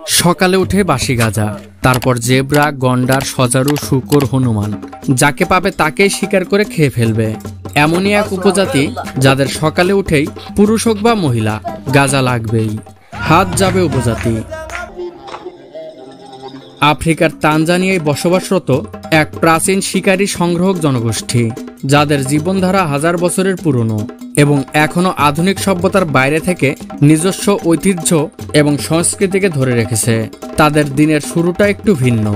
সকালে উঠে বাসি গাজা, তারপর জেব্রা, গন্ডার, সজারু, শূকর, হনুমান যাকে পাবে তাকেই শিকার করে খেয়ে ফেলবে। এমনই এক উপজাতি যাদের সকালে উঠেই পুরুষ হোক বা মহিলা গাজা লাগবেই। হাত যাবে উপজাতি আফ্রিকার তানজানিয়ায় বসবাসরত এক প্রাচীন শিকারী সংগ্রাহক জনগোষ্ঠী, যাদের জীবনধারা হাজার বছরের পুরনো এবং এখনো আধুনিক সভ্যতার বাইরে থেকে নিজস্ব ঐতিহ্য এবং সংস্কৃতিকে ধরে রেখেছে। তাদের দিনের শুরুটা একটু ভিন্ন,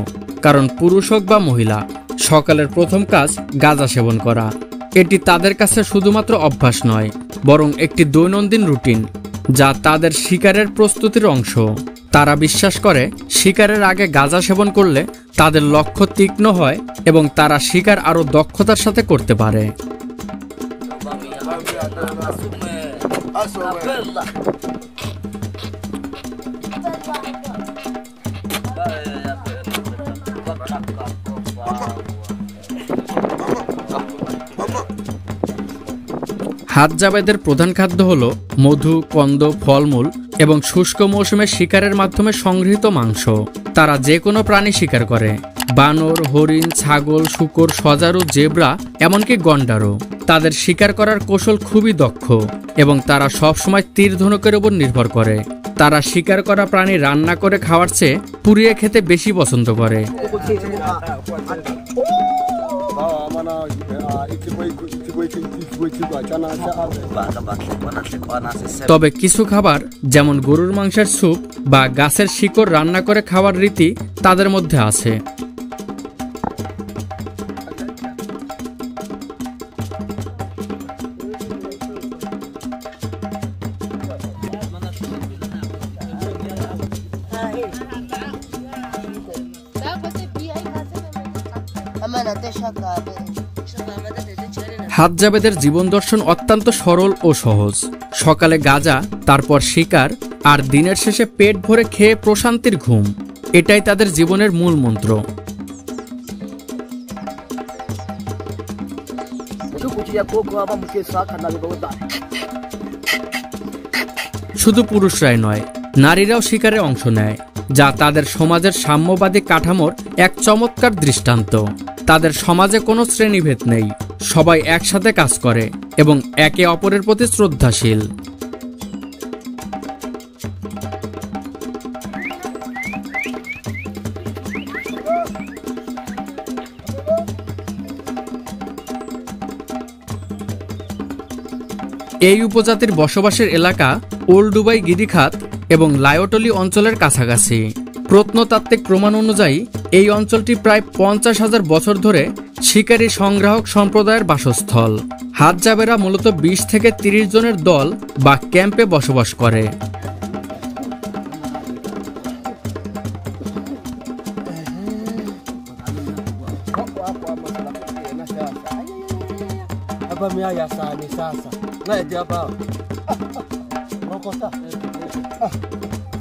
কারণ পুরুষ হোক বা মহিলা সকালের প্রথম কাজ গাঁজা সেবন করা। এটি তাদের কাছে শুধুমাত্র অভ্যাস নয়, বরং একটি দৈনন্দিন রুটিন যা তাদের শিকারের প্রস্তুতির অংশ। তারা বিশ্বাস করে শিকারের আগে গাঁজা সেবন করলে তাদের লক্ষ্য তীক্ষ্ণ হয় এবং তারা শিকার আরও দক্ষতার সাথে করতে পারে। হাতজাবেদের প্রধান খাদ্য হল মধু, কন্দ, ফলমূল এবং শুষ্ক মৌসুমে শিকারের মাধ্যমে সংগৃহীত মাংস। তারা যে কোনো প্রাণী শিকার করে, বানর, হরিণ, ছাগল, শূকর, সজারু, জেব্রা, এমনকি গন্ডারও। তাদের শিকার করার কৌশল খুবই দক্ষ এবং তারা সবসময় তীর ধনুকের উপর নির্ভর করে। তারা শিকার করা প্রাণী রান্না করে খাওয়ার চেয়ে পুড়িয়ে খেতে বেশি পছন্দ করে। তবে কিছু খাবার, যেমন গরুর মাংসের স্যুপ বা গাছের শিকড় রান্না করে খাওয়ার রীতি তাদের মধ্যে আছে। হাতজাবেদের জীবন দর্শন অত্যন্ত সরল ও সহজ। সকালে গাঁজা, তারপর শিকার, আর দিনের শেষে পেট ভরে খেয়ে প্রশান্তির ঘুম। এটাই তাদের জীবনের মূল মন্ত্র। শুধু পুরুষরাই নয়, নারীরাও শিকারে অংশ নেয়, যা তাদের সমাজের সাম্যবাদী কাঠামোর এক চমৎকার দৃষ্টান্ত। তাদের সমাজে কোনো শ্রেণীভেদ নেই, সবাই একসাথে কাজ করে এবং একে অপরের প্রতি শ্রদ্ধাশীল। এই উপজাতির বসবাসের এলাকা ওল্ড দুবাই গিরিখাত এবং লায়োটলি অঞ্চলের কাছাকাছি। প্রত্নতাত্ত্বিক প্রমাণ অনুযায়ী এই অঞ্চলটি প্রায় 50,000 বছর ধরে শিকারী সংগ্রাহক সম্প্রদায়ের বাসস্থল। হাতজাবেরা মূলত 20 থেকে 30 জনের দল বা ক্যাম্পে বসবাস করে।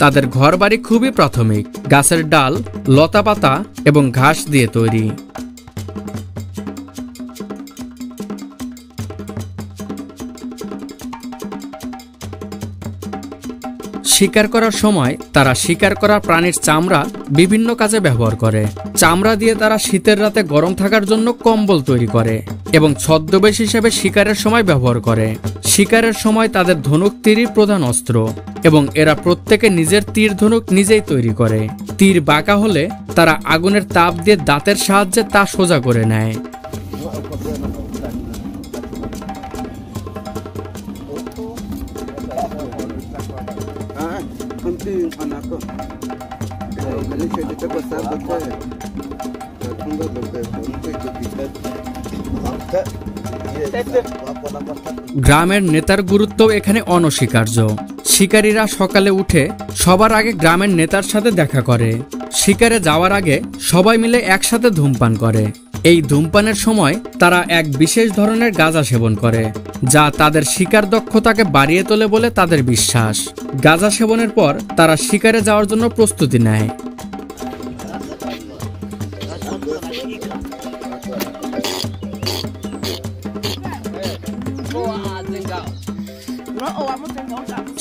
তাদের ঘরবাড়ি খুবই প্রাথমিক, গাছের ডাল, লতাপাতা এবং ঘাস দিয়ে তৈরি। শিকার করার সময় তারা শিকার করা প্রাণীর চামড়া বিভিন্ন কাজে ব্যবহার করে। চামড়া দিয়ে তারা শীতের রাতে গরম থাকার জন্য কম্বল তৈরি করে এবং ছদ্মবেশ হিসেবে শিকারের সময় ব্যবহার করে। শিকারের সময় তাদের ধনুক তীরই প্রধান অস্ত্র এবং এরা প্রত্যেকে নিজের তীর ধনুক নিজেই তৈরি করে। তীর বাঁকা হলে তারা আগুনের তাপ দিয়ে দাঁতের সাহায্যে তা সোজা করে নেয়। গ্রামের নেতার গুরুত্ব এখানে অনস্বীকার্য। শিকারীরা সকালে উঠে সবার আগে গ্রামের নেতার সাথে দেখা করে। শিকারে যাওয়ার আগে সবাই মিলে একসাথে ধূমপান করে। এই ধূমপানের সময় তারা এক বিশেষ ধরনের গাঁজা সেবন করে, যা তাদের শিকার দক্ষতাকে বাড়িয়ে তোলে বলে তাদের বিশ্বাস। গাঁজা সেবনের পর তারা শিকারে যাওয়ার জন্য প্রস্তুতি নেয়।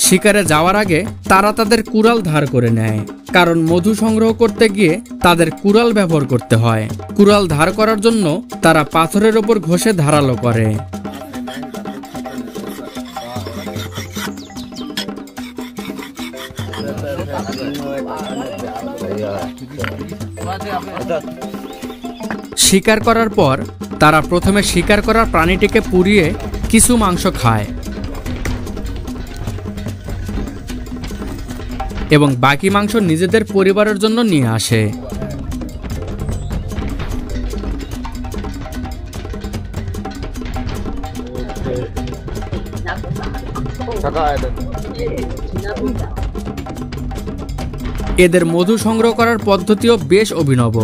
শিকারে যাওয়ার আগে তারা তাদের কুড়াল ধার করে নেয়, কারণ মধু সংগ্রহ করতে গিয়ে তাদের কুড়াল ব্যবহার করতে হয়। কুড়াল ধার করার জন্য তারা পাথরের ওপর ঘষে ধারালো করে। শিকার করার পর তারা প্রথমে শিকার করা প্রাণীটিকে পুড়িয়ে কিছু মাংস খায় এবং বাকি মাংস নিজেদের পরিবারের জন্য নিয়ে আসে। এদের মধু সংগ্রহ করার পদ্ধতিও বেশ অভিনব।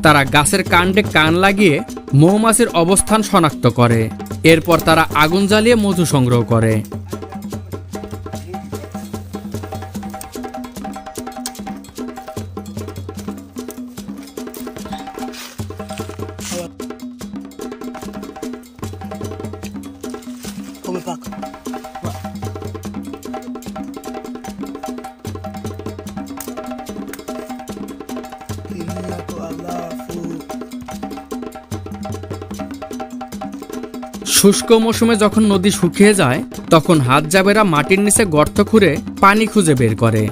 তারা গাছের কাণ্ডে কান লাগিয়ে মৌমাছির অবস্থান শনাক্ত করে, এরপর তারা আগুন জ্বালিয়ে মধু সংগ্রহ করে। শুষ্ক মৌসুমে যখন নদী শুকিয়ে যায় তখন হাতজাবেরা মাটির নিচে গর্ত খুঁড়ে পানি খুঁজে বের করে।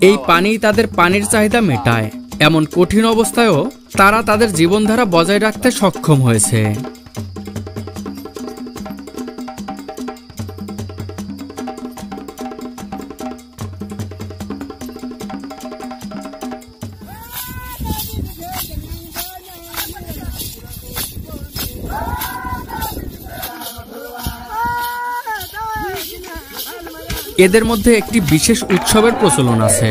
এই পানি তাদের পানির চাহিদা মেটায়। এমন কঠিন অবস্থায়ও তারা তাদের জীবনধারা বজায় রাখতে সক্ষম হয়েছে। এদের মধ্যে একটি বিশেষ উৎসবের প্রচলন আছে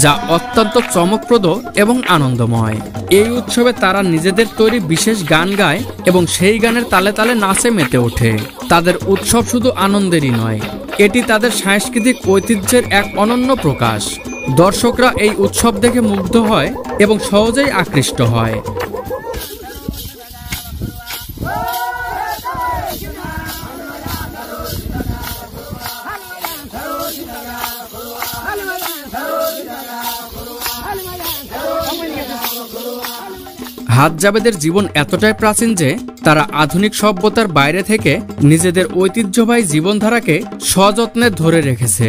যা অত্যন্ত চমকপ্রদ এবং আনন্দময়। এই উৎসবে তারা নিজেদের তৈরি বিশেষ গান গায় এবং সেই গানের তালে তালে নাচে মেতে ওঠে। তাদের উৎসব শুধু আনন্দেরই নয়, এটি তাদের সাংস্কৃতিক ঐতিহ্যের এক অনন্য প্রকাশ। দর্শকরা এই উৎসব দেখে মুগ্ধ হয় এবং সহজেই আকৃষ্ট হয়। হাতজাবেদের জীবন এতটাই প্রাচীন যে তারা আধুনিক সভ্যতার বাইরে থেকে নিজেদের ঐতিহ্যবাহী জীবনধারাকে সযত্নে ধরে রেখেছে।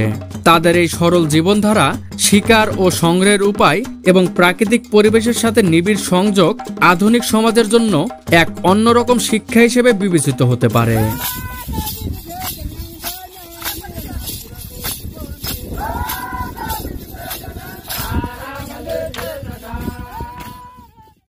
তাদের এই সরল জীবনধারা, শিকার ও সংগ্রহের উপায় এবং প্রাকৃতিক পরিবেশের সাথে নিবিড় সংযোগ আধুনিক সমাজের জন্য এক অন্যরকম শিক্ষা হিসেবে বিবেচিত হতে পারে।